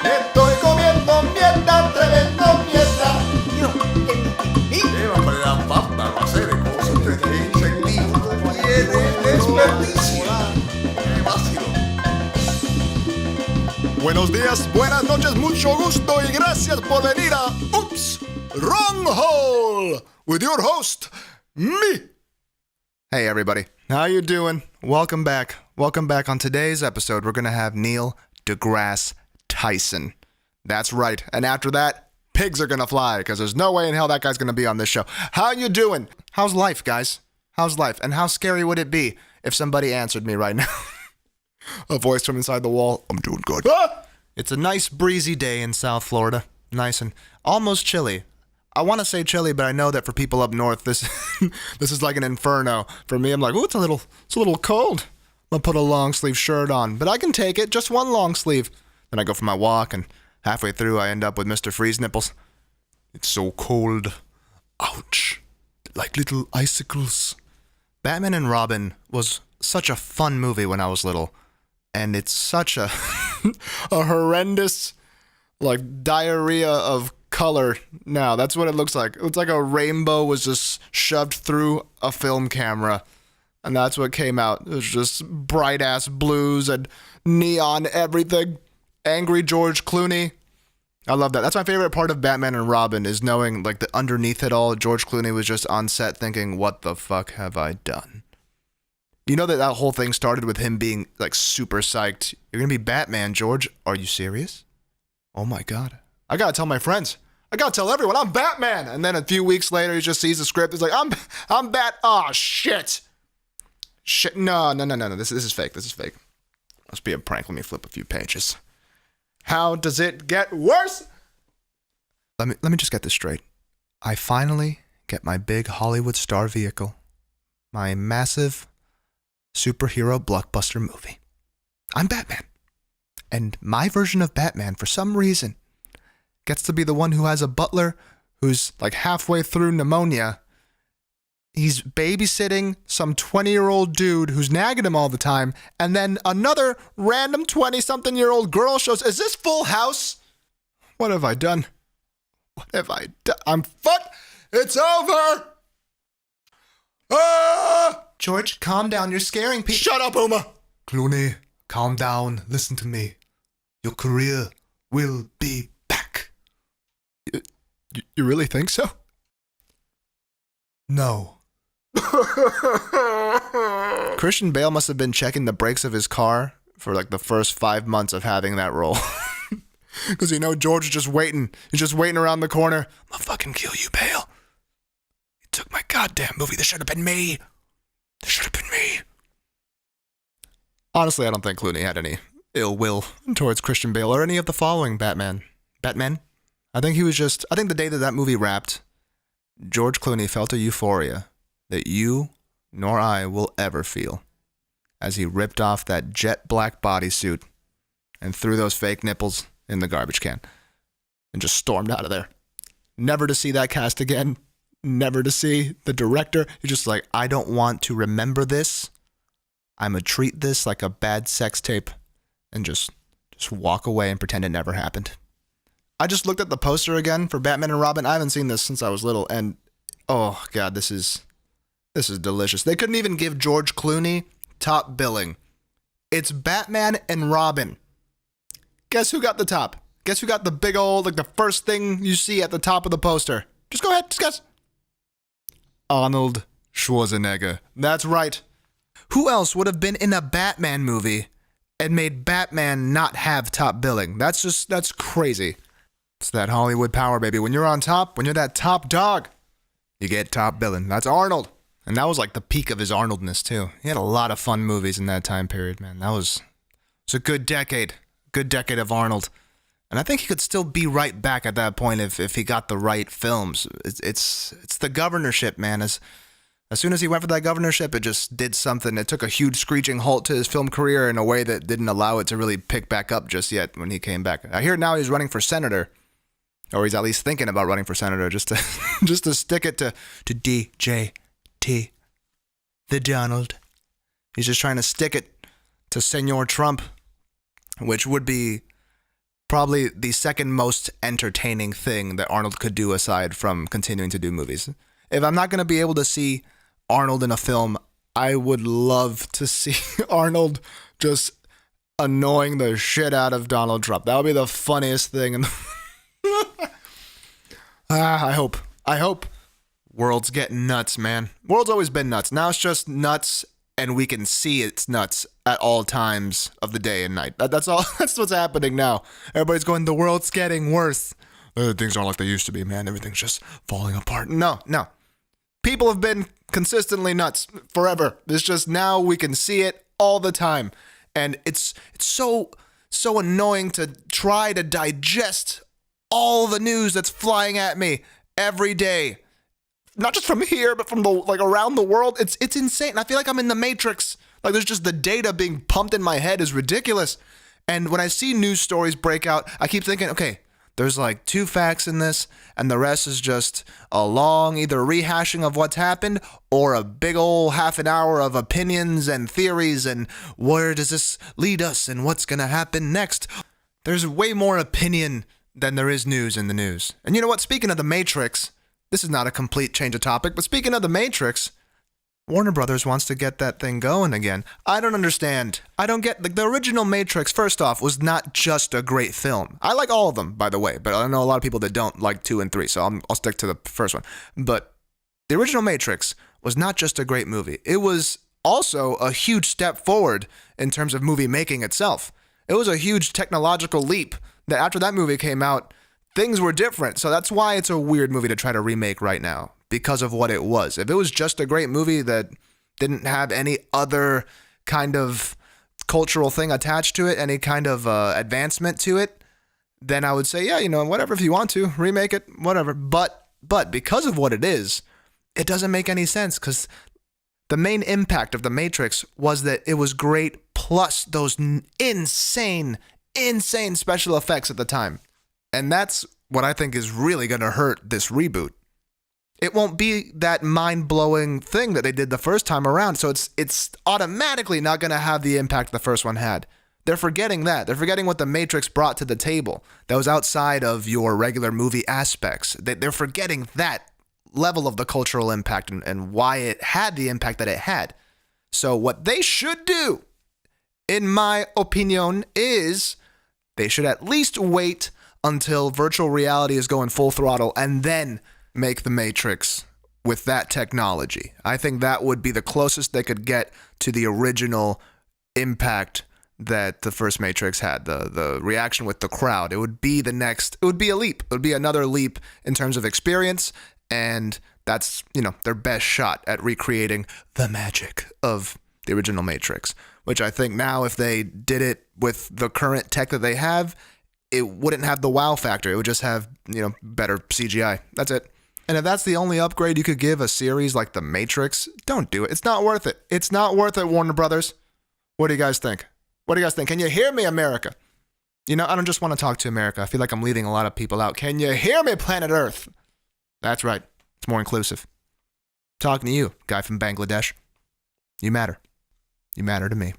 Estoy comiendo mierda, tremendo mierda. Hombre, la pasta, va a ser cosas que ese libro tiene desperdicio. ¡Qué vacilo! Buenos días, buenas noches, mucho gusto y gracias por venir a Oops, Wrong Hole with your host, me. Hey everybody, how you doing? Welcome back. Welcome back. On today's episode, we're going to have Neil deGrasse Tyson. That's right. And after that, pigs are going to fly because there's no way in hell that guy's going to be on this show. How you doing? How's life, guys? How's life? And how scary would it be if somebody answered me right now? A voice from inside the wall. I'm doing good. Ah! It's a nice breezy day in South Florida. Nice and almost chilly. I want to say chilly, but I know that for people up north, this this is like an inferno. For me, I'm like, ooh, it's a little cold. I'm gonna put a long sleeve shirt on, but I can take it, just one long sleeve. Then I go for my walk, and halfway through, I end up with Mr. Freeze nipples. It's so cold. Ouch. Like little icicles. Batman and Robin was such a fun movie when I was little, and it's such a a horrendous, like, diarrhea of color now. That's what it looks like. It looks like a rainbow was just shoved through a film camera, and that's what came out. It was just bright ass blues and neon everything. Angry George Clooney. I love that. That's my favorite part of Batman and Robin, is knowing, like, that underneath it all, George Clooney was just on set thinking, what the fuck have I done? You know that whole thing started with him being, like, super psyched. You're gonna be Batman, George. Are you serious? Oh my god. I gotta tell my friends. I gotta tell everyone I'm Batman. And then a few weeks later, he just sees the script. He's like, I'm Bat. Oh shit. Shit. No. This is fake. This is fake. Must be a prank. Let me flip a few pages. How does it get worse? Let me just get this straight. I finally get my big Hollywood star vehicle, my massive superhero blockbuster movie. I'm Batman. And my version of Batman, for some reason, gets to be the one who has a butler who's like halfway through pneumonia. He's babysitting some 20-year-old dude who's nagging him all the time, and then another random 20-something-year-old girl shows. Is this Full House? What have I done? What have I done? I'm fucked. It's over. Ah! George, calm down. You're scaring people. Shut up, Uma. Clooney, calm down. Listen to me. Your career will be back. You really think so? No. Christian Bale must have been checking the brakes of his car for like the first 5 months of having that role. Because George is just waiting. He's just waiting around the corner. I'm gonna fucking kill you, Bale. You took my goddamn movie. This should have been me. This should have been me. Honestly, I don't think Clooney had any ill will towards Christian Bale or any of the following Batmen. I think the day that movie wrapped, George Clooney felt a euphoria that you nor I will ever feel as he ripped off that jet black bodysuit and threw those fake nipples in the garbage can and just stormed out of there. Never to see that cast again. Never to see the director. He's just like, I don't want to remember this. I'm going to treat this like a bad sex tape and just walk away and pretend it never happened. I just looked at the poster again for Batman and Robin. I haven't seen this since I was little, and oh god, this is delicious. They couldn't even give George Clooney top billing. It's Batman and Robin. Guess who got the top? Guess who got the big old, like the first thing you see at the top of the poster? Just go ahead, just guess. Arnold Schwarzenegger. That's right. Who else would have been in a Batman movie and made Batman not have top billing? That's crazy. It's that Hollywood power, baby. When you're on top, when you're that top dog, you get top billing. That's Arnold. And that was like the peak of his Arnoldness, too. He had a lot of fun movies in that time period, man. It's a good decade. Good decade of Arnold. And I think he could still be right back at that point if he got the right films. It's the governorship, man. As soon as he went for that governorship, it just did something. It took a huge screeching halt to his film career in a way that didn't allow it to really pick back up just yet when he came back. I hear now he's running for senator. Or he's at least thinking about running for senator just to stick it to DJT, the Donald. He's just trying to stick it to Senor Trump, which would be probably the second most entertaining thing that Arnold could do aside from continuing to do movies. If I'm not going to be able to see Arnold in a film, I would love to see Arnold just annoying the shit out of Donald Trump. That would be the funniest thing. I hope. World's getting nuts, man. World's always been nuts. Now it's just nuts, and we can see it's nuts at all times of the day and night. That's all. That's what's happening now. Everybody's going, the world's getting worse. Things aren't like they used to be, man. Everything's just falling apart. No. People have been consistently nuts forever. It's just now we can see it all the time. And it's so annoying to try to digest all the news that's flying at me every day. Not just from here, but from around the world. It's insane. I feel like I'm in the Matrix. Like there's just the data being pumped in my head is ridiculous. And when I see news stories break out, I keep thinking, okay, there's like 2 facts in this, and the rest is just a long either rehashing of what's happened or a big old half an hour of opinions and theories and where does this lead us and what's going to happen next. There's way more opinion than there is news in the news. And you know what? Speaking of the Matrix, this is not a complete change of topic, but speaking of the Matrix, Warner Brothers wants to get that thing going again. I don't understand. I don't get the original Matrix. First off, was not just a great film. I like all of them, by the way, but I know a lot of people that don't like 2 and 3, so I'll stick to the first one. But the original Matrix was not just a great movie. It was also a huge step forward in terms of movie making itself. It was a huge technological leap that after that movie came out, things were different. So that's why it's a weird movie to try to remake right now, because of what it was. If it was just a great movie that didn't have any other kind of cultural thing attached to it, any kind of advancement to it, then I would say, yeah, whatever, if you want to, remake it, whatever. But because of what it is, it doesn't make any sense, because the main impact of The Matrix was that it was great, plus those insane special effects at the time. And that's what I think is really going to hurt this reboot. It won't be that mind-blowing thing that they did the first time around, so it's automatically not going to have the impact the first one had. They're forgetting that. They're forgetting what The Matrix brought to the table that was outside of your regular movie aspects. They're forgetting that level of the cultural impact and why it had the impact that it had. So what they should do, in my opinion, is they should at least wait until virtual reality is going full throttle and then make The Matrix with that technology. I think that would be the closest they could get to the original impact that the first Matrix had, the reaction with the crowd. It would be a leap. It would be another leap in terms of experience, and that's, their best shot at recreating the magic of the original Matrix, which I think now if they did it with the current tech that they have, it wouldn't have the wow factor. It would just have, better CGI. That's it. And if that's the only upgrade you could give a series like The Matrix, don't do it. It's not worth it. It's not worth it, Warner Brothers. What do you guys think? Can you hear me, America? I don't just want to talk to America. I feel like I'm leaving a lot of people out. Can you hear me, planet Earth? That's right. It's more inclusive. Talking to you, guy from Bangladesh. You matter. You matter to me.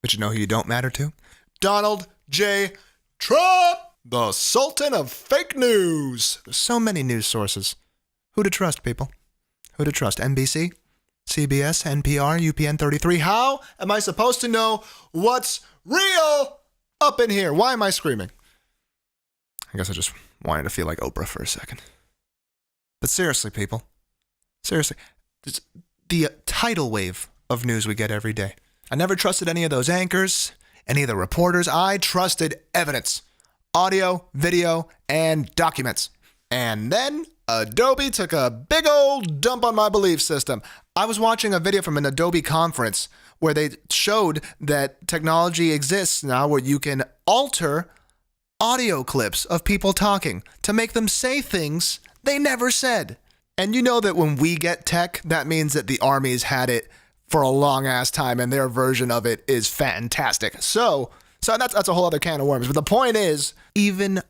But you know who you don't matter to? Donald J. Trump, the Sultan of fake news. There's so many news sources. Who to trust, people? Who to trust? NBC? CBS? NPR? UPN 33? How am I supposed to know what's real up in here? Why am I screaming? I guess I just wanted to feel like Oprah for a second. But seriously, people. Seriously. The tidal wave of news we get every day. I never trusted any of those anchors, any of the reporters. I trusted evidence. Audio, video, and documents. And then Adobe took a big old dump on my belief system. I was watching a video from an Adobe conference where they showed that technology exists now where you can alter audio clips of people talking to make them say things they never said. And you know that when we get tech, that means that the army's had it for a long ass time and their version of it is fantastic. So that's a whole other can of worms. But the point is, even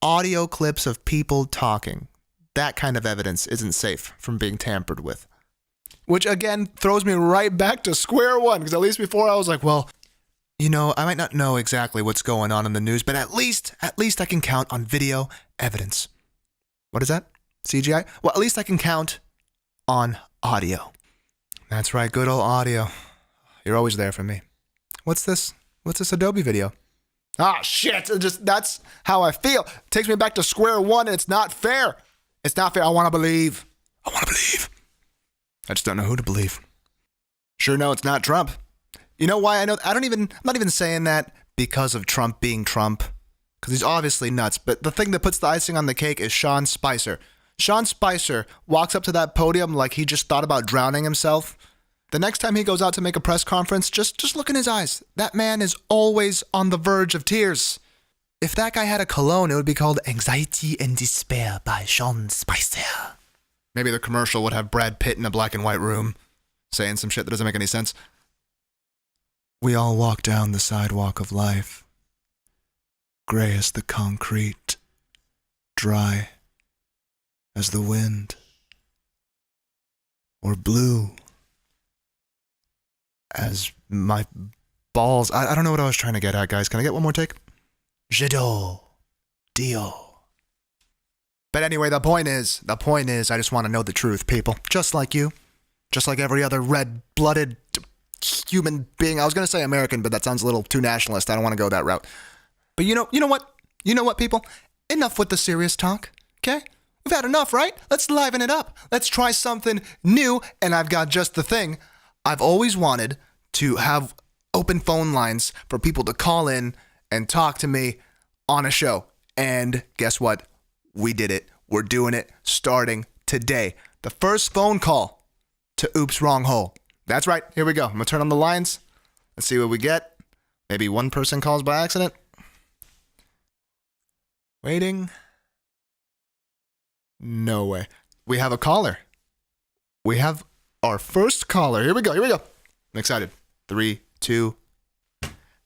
audio clips of people talking, that kind of evidence isn't safe from being tampered with. Which again throws me right back to square one, because at least before I was like, well, You know, I might not know exactly what's going on in the news, but at least I can count on video evidence. What is that? CGI? Well, at least I can count on audio. That's right, good old audio. You're always there for me. What's this? What's this Adobe video? Ah, shit. That's how I feel. It takes me back to square one, and it's not fair. It's not fair. I want to believe. I just don't know who to believe. Sure, no, it's not Trump. You know why I know? I'm not even saying that because of Trump being Trump, because he's obviously nuts. But the thing that puts the icing on the cake is Sean Spicer. Sean Spicer walks up to that podium like he just thought about drowning himself. The next time he goes out to make a press conference, just look in his eyes. That man is always on the verge of tears. If that guy had a cologne, it would be called Anxiety and Despair by Sean Spicer. Maybe the commercial would have Brad Pitt in a black and white room saying some shit that doesn't make any sense. We all walk down the sidewalk of life, gray as the concrete, dry as the wind, or blue as my balls. I don't know what I was trying to get at, guys. Can I get one more take? J'adore Dio. But anyway, the point is, I just want to know the truth, people. Just like you. Just like every other red-blooded human being. I was going to say American, but that sounds a little too nationalist. I don't want to go that route. But you know what? You know what, people? Enough with the serious talk, okay? We've had enough, right? Let's liven it up. Let's try something new, and I've got just the thing. I've always wanted to have open phone lines for people to call in and talk to me on a show. And guess what? We did it. We're doing it starting today. The first phone call to Oops Wrong Hole. That's right. Here we go. I'm going to turn on the lines. Let's see what we get. Maybe one person calls by accident. Waiting. No way. We have a caller. We have our first caller. Here we go. I'm excited. 3, 2.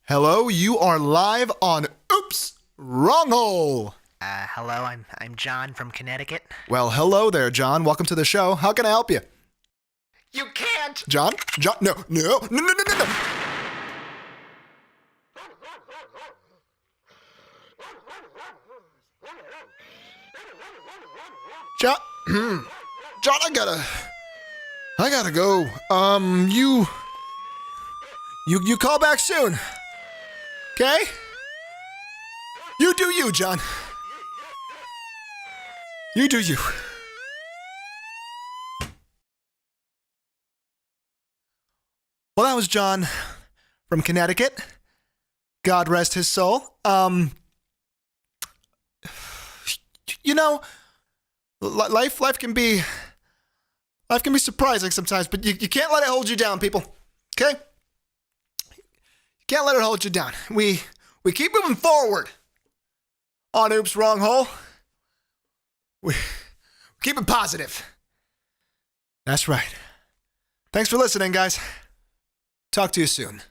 Hello, you are live on Oops Wrong Hole. Hello, I'm John from Connecticut. Well, hello there, John. Welcome to the show. How can I help you? You can't! John? No. John, John, I gotta go. You call back soon. Okay? You do you, John. You do you. Well, that was John from Connecticut. God rest his soul. You know, life can be surprising sometimes, but you can't let it hold you down, people. Okay? You can't let it hold you down. We keep moving forward on Oops Wrong Hole. We keep it positive. That's right. Thanks for listening, guys. Talk to you soon.